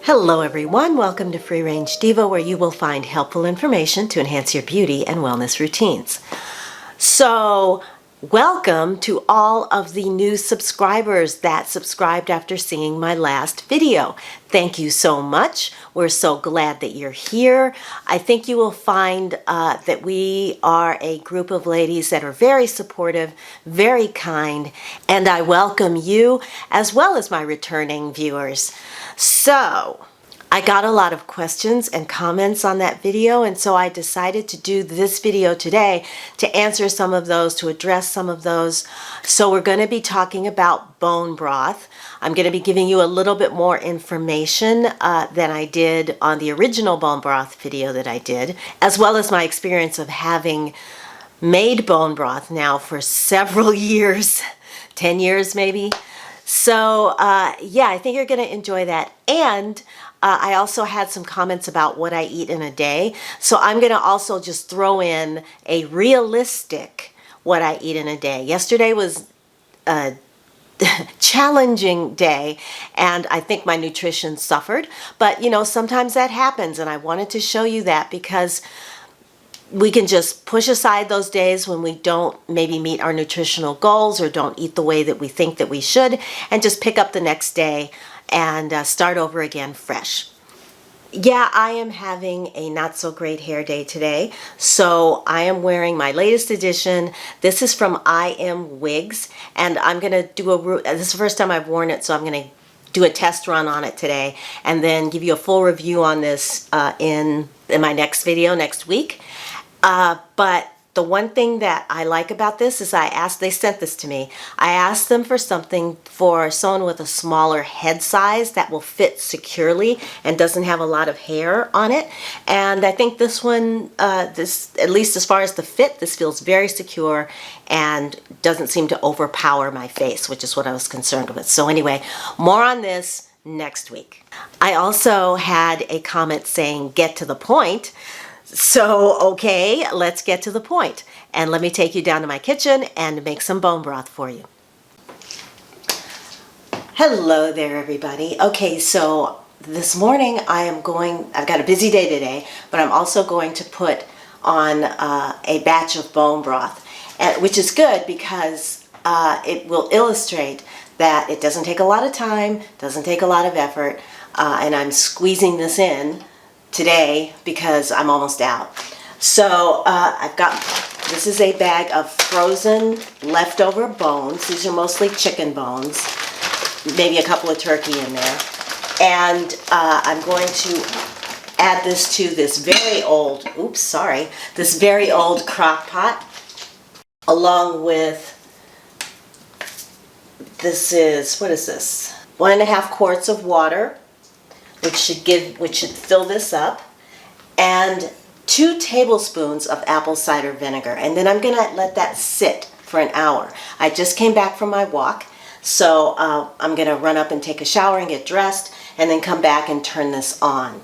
Hello everyone, welcome to Free Range Diva, where you will find helpful information to enhance your beauty and wellness routines. So, welcome to all of the new subscribers that subscribed after seeing my last video. Thank you so much. We're so glad that you're here. I think you will find that we are a group of ladies that are very supportive, very kind, and I welcome you as well as my returning viewers. So, I got a lot of questions and comments on that video, and so I decided to do this video today to answer some of those, to address some of those. So we're going to be talking about bone broth. I'm going to be giving you a little bit more information than I did on the original bone broth video that I did, as well as my experience of having made bone broth now for several years, 10 years maybe. So yeah, I think you're going to enjoy that. And I also had some comments about what I eat in a day. So I'm going to also just throw in a realistic what I eat in a day. Yesterday was a challenging day, and I think my nutrition suffered. But, you know, sometimes that happens, and I wanted to show you that because we can just push aside those days when we don't maybe meet our nutritional goals or don't eat the way that we think that we should, and just pick up the next day and start over again fresh. Yeah, I am having a not so great hair day today, so I am wearing my latest edition. This is from I Am Wigs, and I'm going to do this is the first time I've worn it, so I'm going to do a test run on it today and then give you a full review on this in my next video next week. But the one thing that I like about this is they sent this to me. I asked them for something for someone with a smaller head size that will fit securely and doesn't have a lot of hair on it. And I think this one, at least as far as the fit, this feels very secure and doesn't seem to overpower my face, which is what I was concerned with. So anyway, more on this next week. I also had a comment saying, get to the point. So, okay, let's get to the point. And let me take you down to my kitchen and make some bone broth for you. Hello there, everybody. Okay, so this morning I've got a busy day today, but I'm also going to put on a batch of bone broth, which is good because it will illustrate that it doesn't take a lot of time, doesn't take a lot of effort, and I'm squeezing this in today because I'm almost out. So this is a bag of frozen leftover bones. These are mostly chicken bones, maybe a couple of turkey in there. And I'm going to add this to this very old, this very old crock pot, along with, what is this? 1.5 quarts of water, which should fill this up, and 2 tablespoons of apple cider vinegar. And then I'm gonna let that sit for an hour. I just came back from my walk, so I'm gonna run up and take a shower and get dressed, and then come back and turn this on.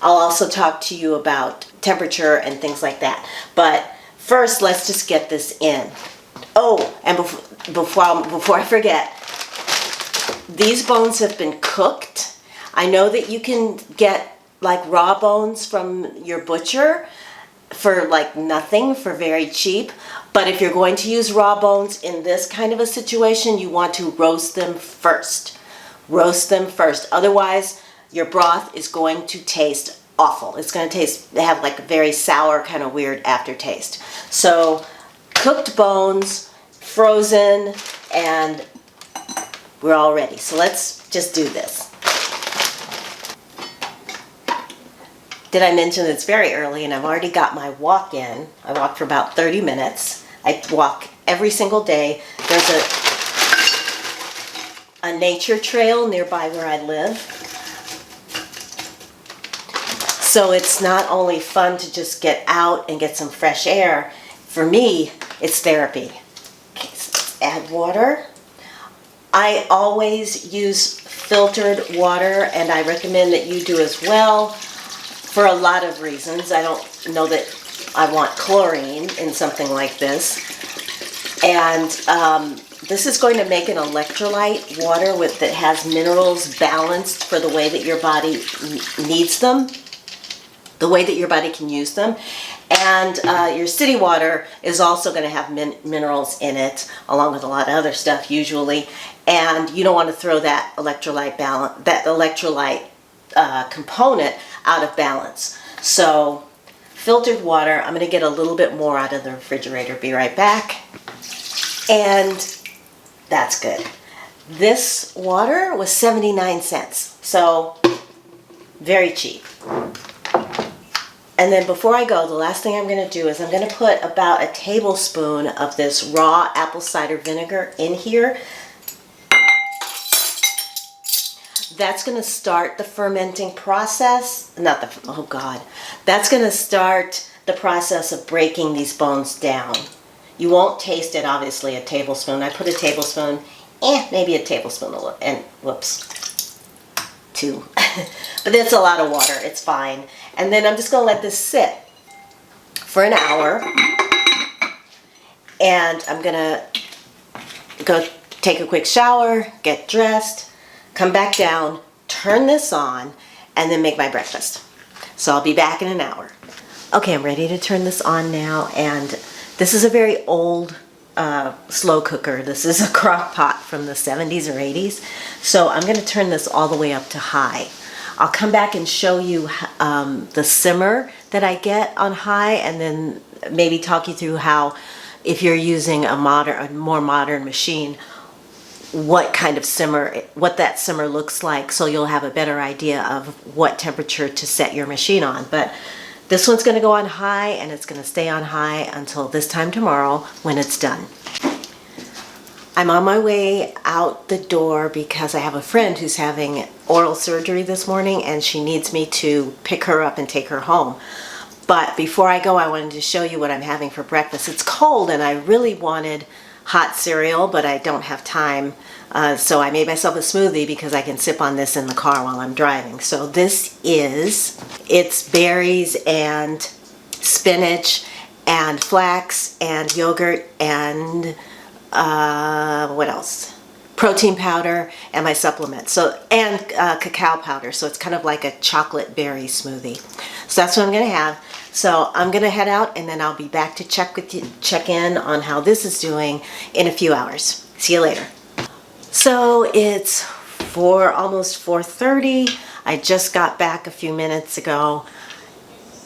I'll also talk to you about temperature and things like that. But first, let's just get this in. Oh, and before I forget, these bones have been cooked. I know that you can get like raw bones from your butcher for like nothing, for very cheap. But if you're going to use raw bones in this kind of a situation, you want to roast them first. Roast them first. Otherwise, your broth is going to taste awful. It's going to have like a very sour, kind of weird aftertaste. So cooked bones, frozen, and we're all ready. So let's just do this. Did I mention it's very early and I've already got my walk in? I walk for about 30 minutes. I walk every single day. There's a nature trail nearby where I live. So it's not only fun to just get out and get some fresh air. For me, it's therapy. Okay, so let's add water. I always use filtered water, and I recommend that you do as well. for a lot of reasons. I don't know that I want chlorine in something like this. And this is going to make an electrolyte water that has minerals balanced for the way that your body needs them, the way that your body can use them. And your city water is also going to have minerals in it, along with a lot of other stuff usually. And you don't want to throw that electrolyte component out of balance. So filtered water, I'm going to get a little bit more out of the refrigerator. Be right back. And that's good. This water was 79 cents, so very cheap. And then before I go, the last thing I'm going to do is I'm going to put about a tablespoon of this raw apple cider vinegar in here. That's going to start the fermenting process. That's going to start the process of breaking these bones down. You won't taste it, obviously, a tablespoon. I put a tablespoon, maybe a tablespoon, and whoops, 2. But that's a lot of water, it's fine. And then I'm just gonna let this sit for an hour. And I'm gonna go take a quick shower, get dressed, come back down, turn this on, and then make my breakfast. So I'll be back in an hour. Okay, I'm ready to turn this on now, and this is a very old slow cooker. This is a crock pot from the 70s or 80s. So I'm going to turn this all the way up to high. I'll come back and show you the simmer that I get on high, and then maybe talk you through how, if you're using a more modern machine, what kind of simmer, what that simmer looks like, so you'll have a better idea of what temperature to set your machine on. But this one's going to go on high, and it's going to stay on high until this time tomorrow when it's done. I'm on my way out the door because I have a friend who's having oral surgery this morning, and she needs me to pick her up and take her home. But before I go, I wanted to show you what I'm having for breakfast. It's cold, and I really wanted hot cereal, but I don't have time. So I made myself a smoothie because I can sip on this in the car while I'm driving. So it's berries and spinach and flax and yogurt and what else? Protein powder and my supplement. And cacao powder. So it's kind of like a chocolate berry smoothie. So that's what I'm going to have. So I'm going to head out, and then I'll be back to check in on how this is doing in a few hours. See you later. So it's almost 4:30. I just got back a few minutes ago.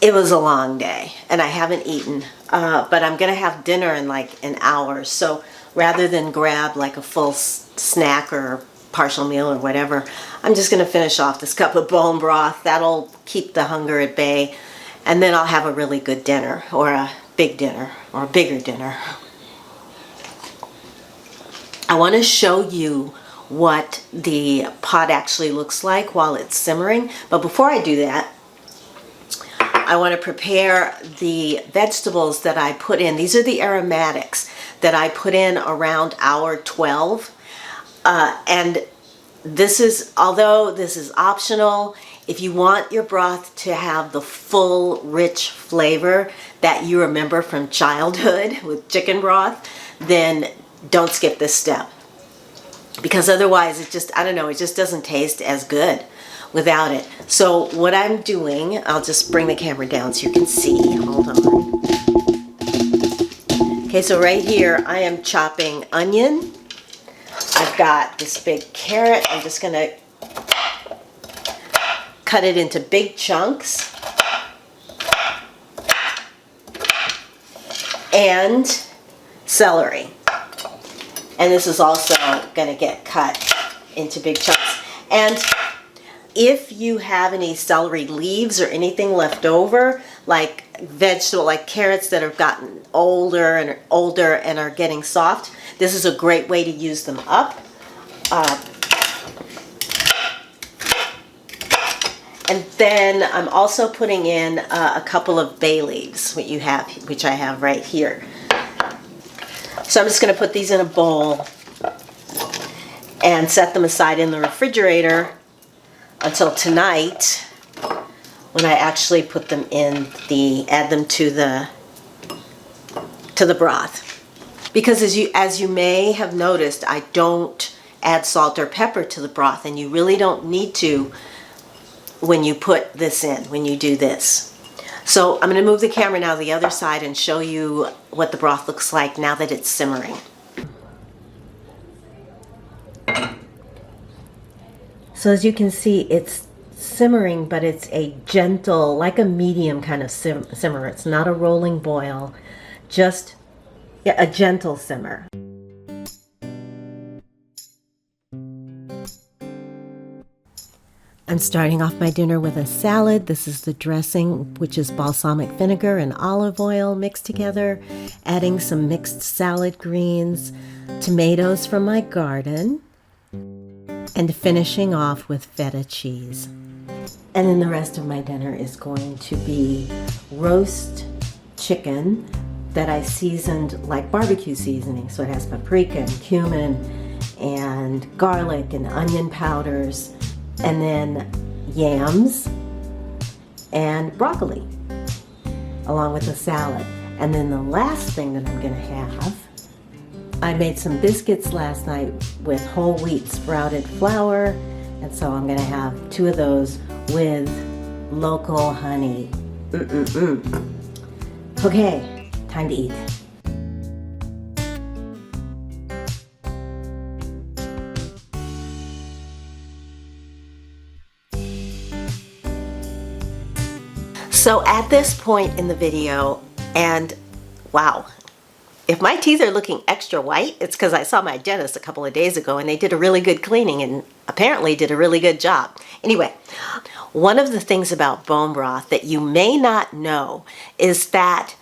It was a long day, and I haven't eaten, but I'm going to have dinner in like an hour. So rather than grab like a full snack or partial meal or whatever, I'm just going to finish off this cup of bone broth. That'll keep the hunger at bay. And then I'll have a really good dinner, or a big dinner, or a bigger dinner. I want to show you what the pot actually looks like while it's simmering. But before I do that, I want to prepare the vegetables that I put in. These are the aromatics that I put in around hour 12. And this is, although this is optional, if you want your broth to have the full, rich flavor that you remember from childhood with chicken broth, then don't skip this step. Because otherwise it just doesn't taste as good without it. So what I'm doing, I'll just bring the camera down so you can see. Hold on. Okay, so right here I am chopping onion. I've got this big carrot. I'm just going to cut it into big chunks. And celery. And this is also going to get cut into big chunks. And if you have any celery leaves or anything left over, like carrots that have gotten older and are getting soft, this is a great way to use them up. And then I'm also putting in a couple of bay leaves, which I have right here. So I'm just going to put these in a bowl and set them aside in the refrigerator until tonight when I actually put them in add them to the broth. Because as you may have noticed, I don't add salt or pepper to the broth, and you really don't need to when you put this in, when you do this. So I'm going to move the camera now to the other side and show you what the broth looks like now that it's simmering. So as you can see, it's simmering, but it's a gentle, like a medium kind of simmer. It's not a rolling boil, just a gentle simmer. I'm starting off my dinner with a salad. This is the dressing, which is balsamic vinegar and olive oil mixed together, adding some mixed salad greens, tomatoes from my garden, and finishing off with feta cheese. And then the rest of my dinner is going to be roast chicken that I seasoned like barbecue seasoning. So it has paprika and cumin and garlic and onion powders, and then yams and broccoli along with the salad. And then the last thing that I'm gonna have, I made some biscuits last night with whole wheat sprouted flour, and so I'm gonna have 2 of those with local honey. Okay, time to eat. So at this point in the video, and wow, if my teeth are looking extra white, it's because I saw my dentist a couple of days ago and they did a really good cleaning and apparently did a really good job. Anyway, one of the things about bone broth that you may not know is that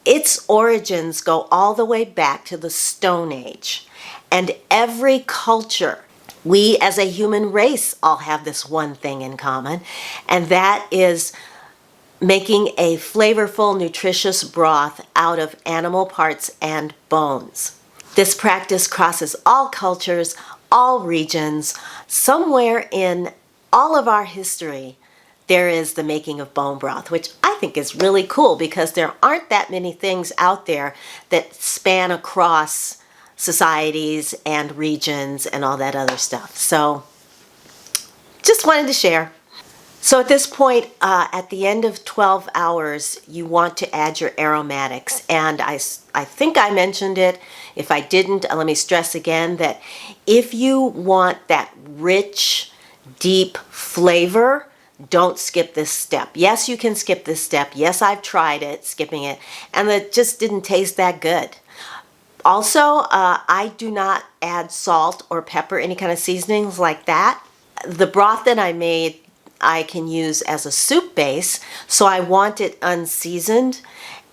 its origins go all the way back to the Stone Age. And every culture, we as a human race all have this one thing in common, and that is making a flavorful, nutritious broth out of animal parts and bones. This practice crosses all cultures, all regions. Somewhere in all of our history, there is the making of bone broth, which I think is really cool because there aren't that many things out there that span across societies and regions and all that other stuff. So just wanted to share. So at this point, at the end of 12 hours, you want to add your aromatics. And I think I mentioned it. If I didn't, let me stress again that if you want that rich, deep flavor, don't skip this step. Yes, you can skip this step. Yes, I've tried it, skipping it, and it just didn't taste that good. Also, I do not add salt or pepper, any kind of seasonings like that. The broth that I made, I can use as a soup base, so I want it unseasoned.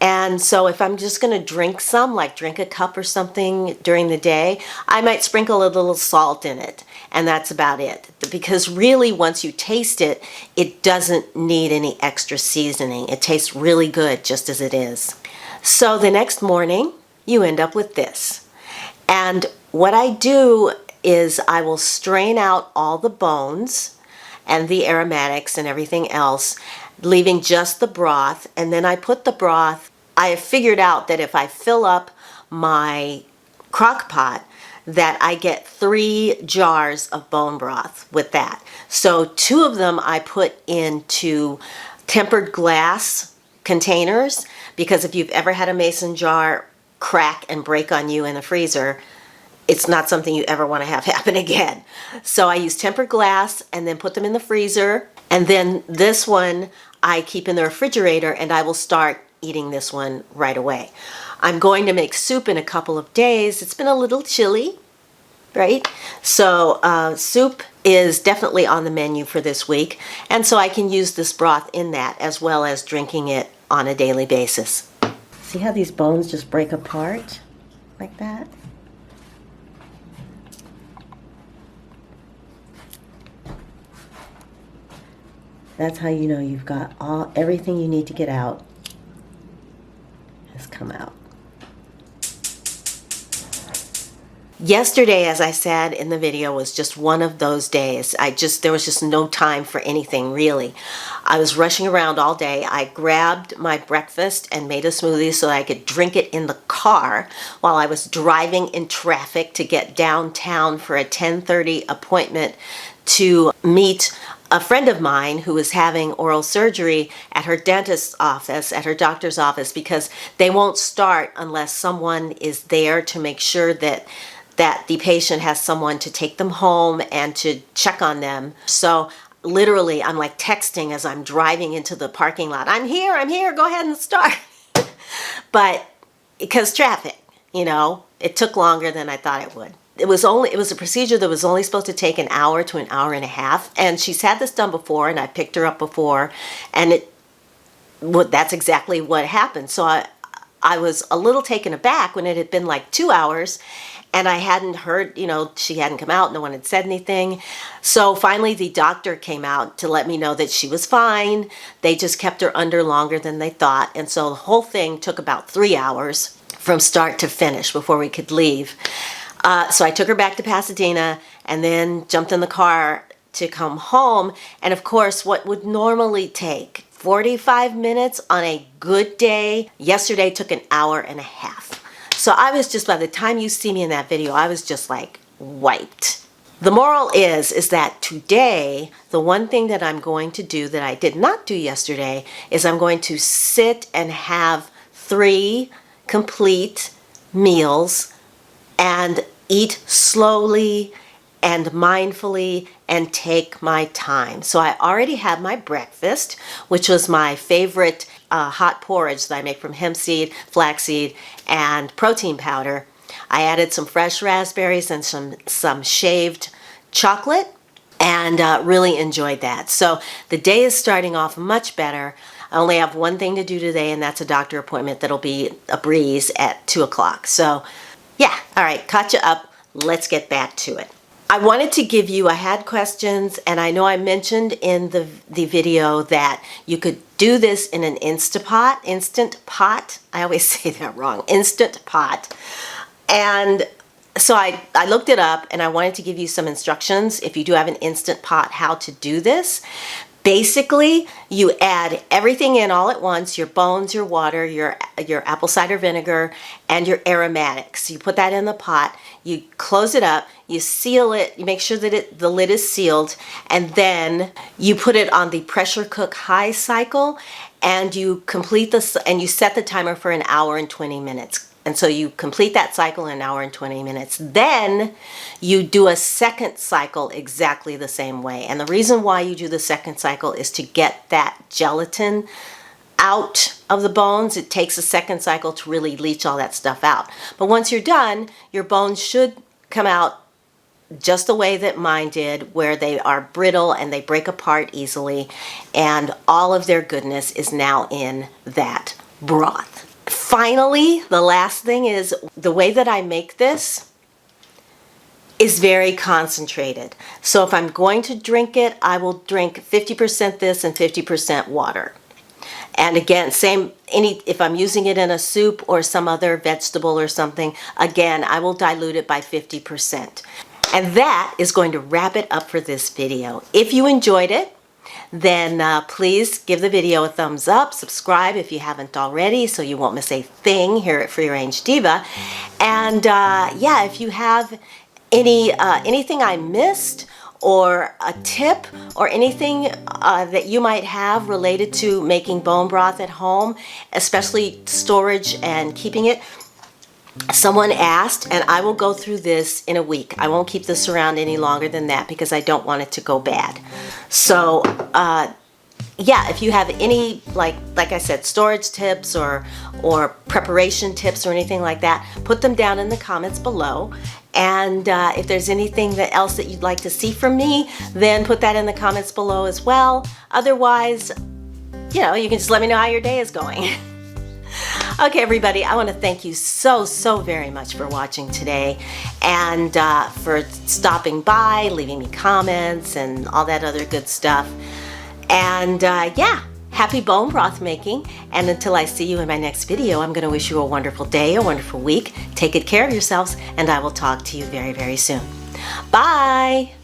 And so if I'm just going to drink some, like drink a cup or something during the day, I might sprinkle a little salt in it, and that's about it. Because really, once you taste it, it doesn't need any extra seasoning. It tastes really good just as it is. So the next morning, you end up with this. And what I do is I will strain out all the bones and the aromatics and everything else, leaving just the broth. And then I put the broth, I have figured out that if I fill up my crock pot, that I get 3 jars of bone broth with that. So 2 of them I put into tempered glass containers, because if you've ever had a mason jar crack and break on you in the freezer, it's not something you ever want to have happen again. So I use tempered glass and then put them in the freezer. And then this one I keep in the refrigerator, and I will start eating this one right away. I'm going to make soup in a couple of days. It's been a little chilly, right? So soup is definitely on the menu for this week. And so I can use this broth in that as well as drinking it on a daily basis. See how these bones just break apart like that? That's how you know you've got everything you need to get out has come out. Yesterday, as I said in the video, was just one of those days. There was just no time for anything really. I was rushing around all day. I grabbed my breakfast and made a smoothie so I could drink it in the car while I was driving in traffic to get downtown for a 10:30 appointment to meet a friend of mine who was having oral surgery at her dentist's office, at her doctor's office, because they won't start unless someone is there to make sure that the patient has someone to take them home and to check on them. So literally, I'm like texting as I'm driving into the parking lot. I'm here, go ahead and start. But because traffic, it took longer than I thought it would. It was a procedure that was only supposed to take an hour to an hour and a half. And she's had this done before, and I picked her up before, and that's exactly what happened. So I was a little taken aback when it had been like 2 hours, and I hadn't heard, she hadn't come out, no one had said anything. So finally the doctor came out to let me know that she was fine. They just kept her under longer than they thought. And so the whole thing took about 3 hours from start to finish before we could leave. So I took her back to Pasadena and then jumped in the car to come home. And of course, what would normally take 45 minutes on a good day, yesterday took an hour and a half. So I was just, by the time you see me in that video, I was just like wiped. The moral is that today, the one thing that I'm going to do that I did not do yesterday is I'm going to sit and have 3 complete meals and eat slowly and mindfully and take my time. So I already had my breakfast, which was my favorite hot porridge that I make from hemp seed, flaxseed, and protein powder. I added some fresh raspberries and some shaved chocolate, and really enjoyed that. So the day is starting off much better. I only have one thing to do today, and that's a doctor appointment that'll be a breeze at 2 o'clock. So yeah, all right, caught you up. Let's get back to it. I wanted to give you, I had questions, and I know I mentioned in the video that you could do this in an instant pot. I always say that wrong, instant pot. And so I looked it up, and I wanted to give you some instructions if you do have an instant pot how to do this. Basically, you add everything in all at once, your bones, your water, your apple cider vinegar, and your aromatics. You put that in the pot, you close it up, you seal it, you make sure that the lid is sealed, and then you put it on the pressure cook high cycle, and you you set the timer for an hour and 20 minutes. And so you complete that cycle in an hour and 20 minutes. Then you do a second cycle exactly the same way. And the reason why you do the second cycle is to get that gelatin out of the bones. It takes a second cycle to really leach all that stuff out. But once you're done, your bones should come out just the way that mine did, where they are brittle and they break apart easily. And all of their goodness is now in that broth. Finally, the last thing is the way that I make this is very concentrated. So if I'm going to drink it, I will drink 50% this and 50% water. And again, if I'm using it in a soup or some other vegetable or something, again, I will dilute it by 50%. And that is going to wrap it up for this video. If you enjoyed it, then please give the video a thumbs up, subscribe if you haven't already so you won't miss a thing here at Free Range Diva. And yeah, if you have anything I missed or a tip or anything that you might have related to making bone broth at home, especially storage and keeping it, someone asked, and I will go through this in a week. I won't keep this around any longer than that because I don't want it to go bad. So yeah, if you have any, like I said, storage tips or preparation tips or anything like that, put them down in the comments below. And if there's anything else that you'd like to see from me, then put that in the comments below as well. Otherwise, you can just let me know how your day is going. Okay, everybody, I want to thank you so very much for watching today and for stopping by, leaving me comments and all that other good stuff. And yeah, Happy bone broth making, and until I see you in my next video, I'm going to wish you a wonderful day, a wonderful week. Take good care of yourselves, and I will talk to you very, very soon. Bye!